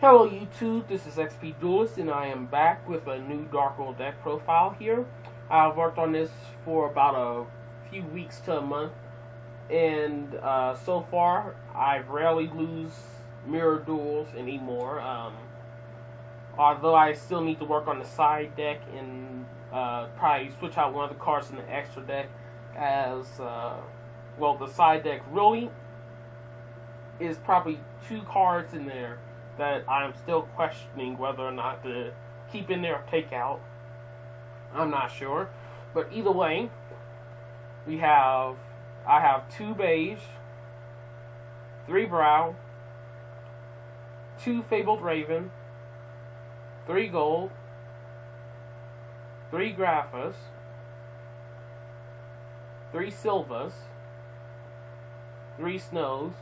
Hello YouTube, this is XP Duelist, and I am back with a new Dark World deck profile here. I've worked on this for about a few weeks to a month, and so far I rarely lose mirror duels anymore. Although I still need to work on the side deck and probably switch out one of the cards in the extra deck, as well, the side deck really is probably 2 cards in there that I'm still questioning whether or not to keep in there or take out. I'm not sure. But either way, I have 2 beige, 3 brown, 2 fabled raven, 3 gold, 3 graphas, 3 silvers, 3 snows,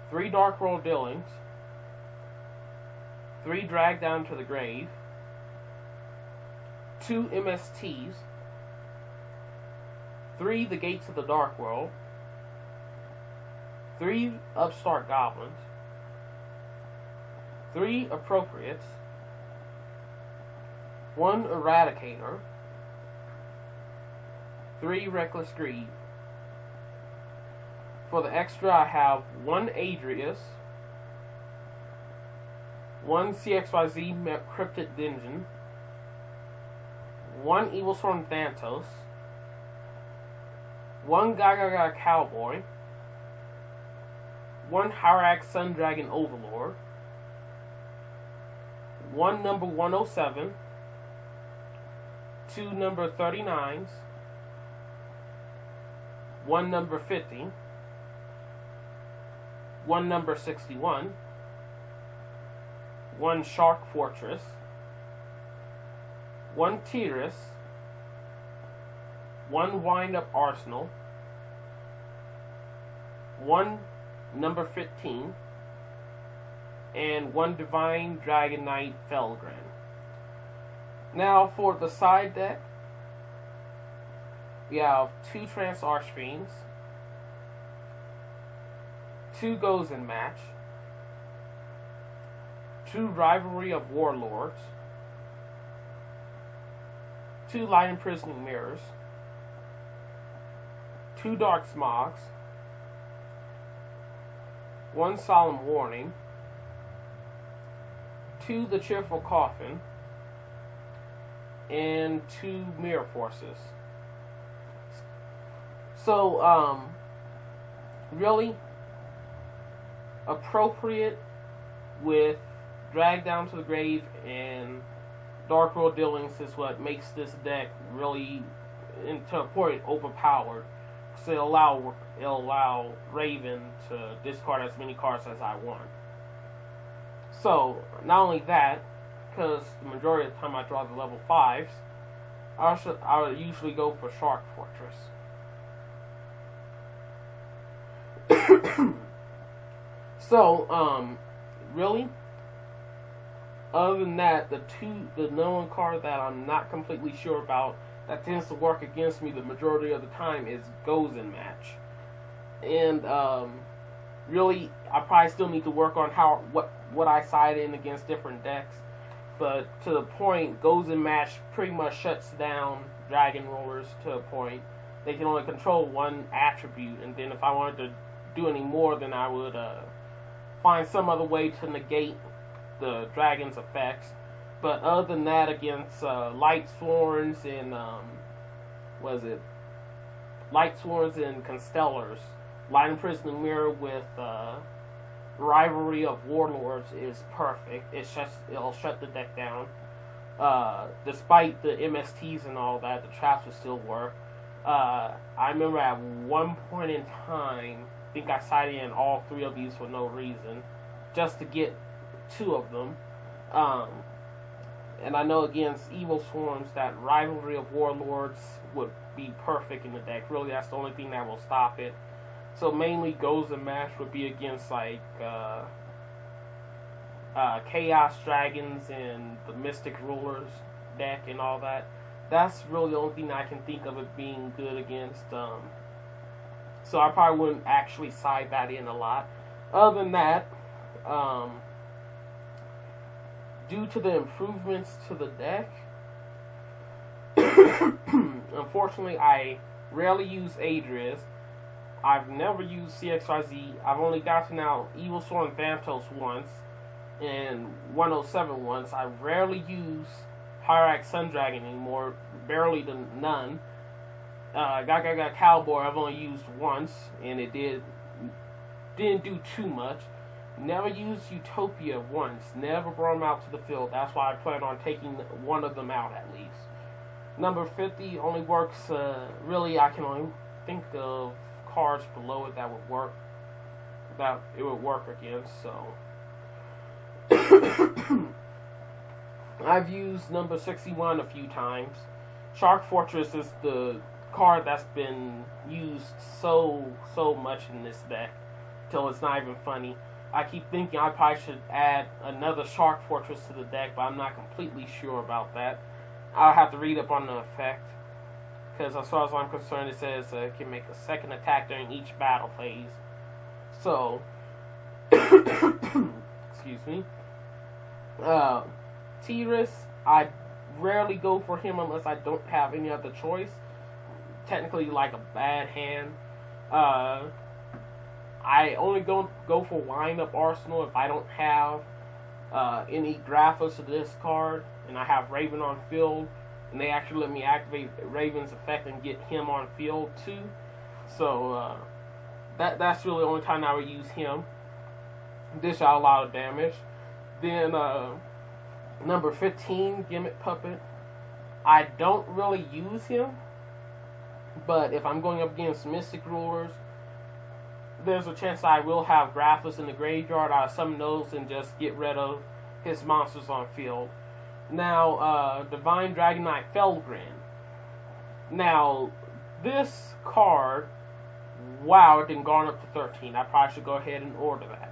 3 Dark World Dealings, 3 Drag Down to the Grave, 2 MSTs, 3 The Gates of the Dark World, 3 Upstart Goblins, 3 Appropriates, 1 Eradicator, 3 Reckless Greed. For the extra, I have 1 Adrius, 1 CXYZ Cryptid Dungeon, 1 Evil Storm Thantos, 1 Gaga Cowboy, 1 Harak Sun Dragon Overlord, 1 number 107, 2 number 39s, 1 number 50, 1 number 61, 1 Shark Fortress, 1 Tiras, 1 Wind Up Arsenal, 1 number 15, and 1 Divine Dragon Knight Felgren. Now for the side deck, we have 2 Trance Archfiends, 2 Gozen Match, 2 Rivalry of Warlords, 2 Light Imprisoning Mirrors, 2 Dark Smogs, 1 Solemn Warning, 2 The Cheerful Coffin, and 2 Mirror Forces. So, really appropriate with Drag Down to the Grave and Dark World Dealings is what makes this deck really, to a point, overpowered. So it'll allow Raven to discard as many cards as I want. So not only that, because the majority of the time I draw the level 5s, I usually go for Shark Fortress. So, really, other than that, the known card that I'm not completely sure about that tends to work against me the majority of the time is Gozen Match. And, really, I probably still need to work on what I side in against different decks. But to the point, Gozen Match pretty much shuts down Dragon Rollers to a point. They can only control 1 attribute, and then if I wanted to do any more, then I would, find some other way to negate the dragon's effects. But other than that, against Light Sworns and Light Sworns and Constellars, Light Imprisoning Mirror with Rivalry of Warlords is perfect. It'll shut the deck down. Despite the MSTs and all that, the traps will still work. I remember at one point in time, I think I sided in all 3 of these for no reason, just to get 2 of them. And I know against Evil Swarms that Rivalry of Warlords would be perfect in the deck. Really, that's the only thing that will stop it. So mainly Gozen Match would be against like Chaos Dragons and the Mystic Rulers deck and all that. that's really the only thing I can think of it being good against. So I probably wouldn't actually side that in a lot. Other than that, due to the improvements to the deck, unfortunately, I rarely use Adris. I've never used CXYZ. I've only gotten out Evil Sword and Vantos once, and 107 once. I rarely use Hyrax Sundragon anymore, barely to none. Gaga Cowboy I've only used once, and it didn't do too much. Never used Utopia once. Never brought them out to the field. That's why I plan on taking one of them out at least. Number 50 only works, really I can only think of cards below it that would work, that it would work against, so. I've used number 61 a few times. Shark Fortress is the card that's been used so much in this deck till it's not even funny. I keep thinking I probably should add another Shark Fortress to the deck, but I'm not completely sure about that. I'll have to read up on the effect, because as far as I'm concerned, it says it can make a second attack during each battle phase. So, excuse me. Tiras, I rarely go for him unless I don't have any other choice. Technically, like a bad hand. I only go for wind up Arsenal if I don't have any Graphos of this card, and I have Raven on field, and they actually let me activate Raven's effect and get him on field too. So that's really the only time I would use him. Dish out a lot of damage. Then number 15, Gimmick Puppet. I don't really use him, but if I'm going up against Mystic Rulers, there's a chance I will have Graphos in the graveyard. I'll summon those and just get rid of his monsters on field. Now, Divine Dragon Knight Felgrin. Now, this card, wow, it didn't go on up to 13. I probably should go ahead and order that.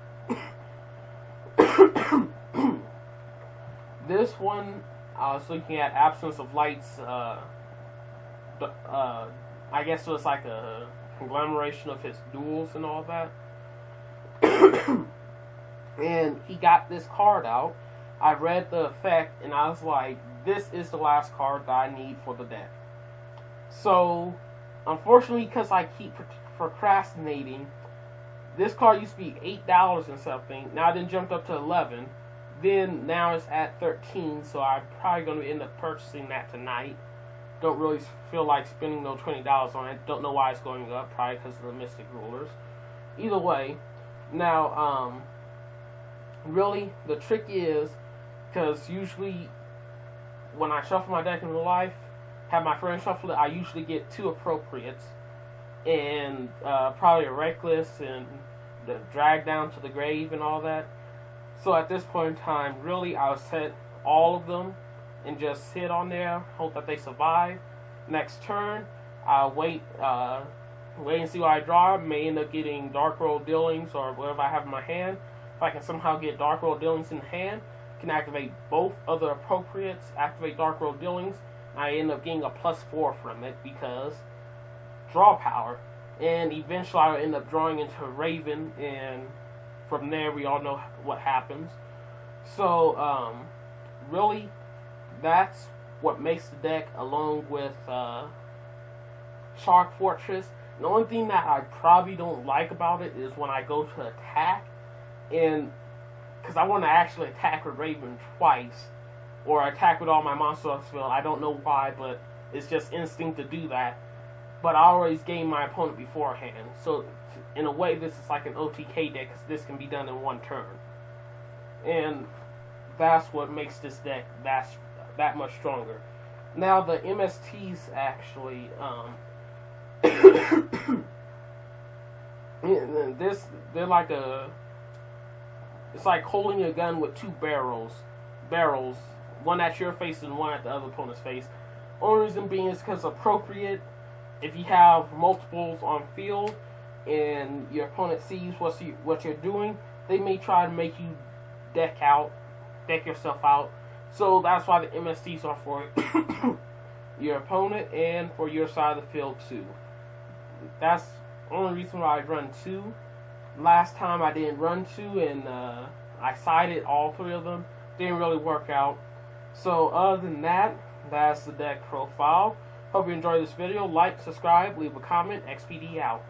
This one, I was looking at Absence of Light's, I guess it was like a conglomeration of his duels and all that. And he got this card out. I read the effect, and I was like, this is the last card that I need for the deck. So, unfortunately, because I keep procrastinating, this card used to be $8 and something. Now it then jumped up to 11. Then now it's at 13, so I'm probably going to end up purchasing that tonight. Don't really feel like spending those $20 on it. Don't know why it's going up, probably because of the Mystic Rulers. Either way, now, really, the trick is, because usually when I shuffle my deck in real life, have my friend shuffle it, I usually get 2 appropriates, and probably a Reckless and the Drag Down to the Grave and all that. So at this point in time, really, I'll set all of them and just sit on there, hope that they survive. Next turn, I'll wait and see what I draw. May end up getting Dark World Dealings or whatever I have in my hand. If I can somehow get Dark World Dealings in hand, I can activate both other appropriates, activate Dark World Dealings. I end up getting a +4 from it because draw power. And eventually I'll end up drawing into Raven, and from there we all know what happens. So, really, that's what makes the deck, along with Shark Fortress. The only thing that I probably don't like about it is when I go to attack, and because I want to actually attack with Raven twice, or attack with all my monsters on the field. I don't know why, but it's just instinct to do that. But I always game my opponent beforehand, so in a way this is like an OTK deck, because this can be done in one turn. And that's what makes this deck that much stronger. Now the MSTs actually, they're like it's like holding a gun with 2 barrels, one at your face and one at the other opponent's face. Only reason being is because appropriate, if you have multiples on field and your opponent sees what you're doing, they may try to make you deck yourself out. So that's why the MSTs are for it. your opponent and for your side of the field too. That's the only reason why I run 2. Last time I didn't run 2, and I sided all 3 of them. Didn't really work out. So other than that, that's the deck profile. Hope you enjoyed this video. Like, subscribe, leave a comment. XPD out.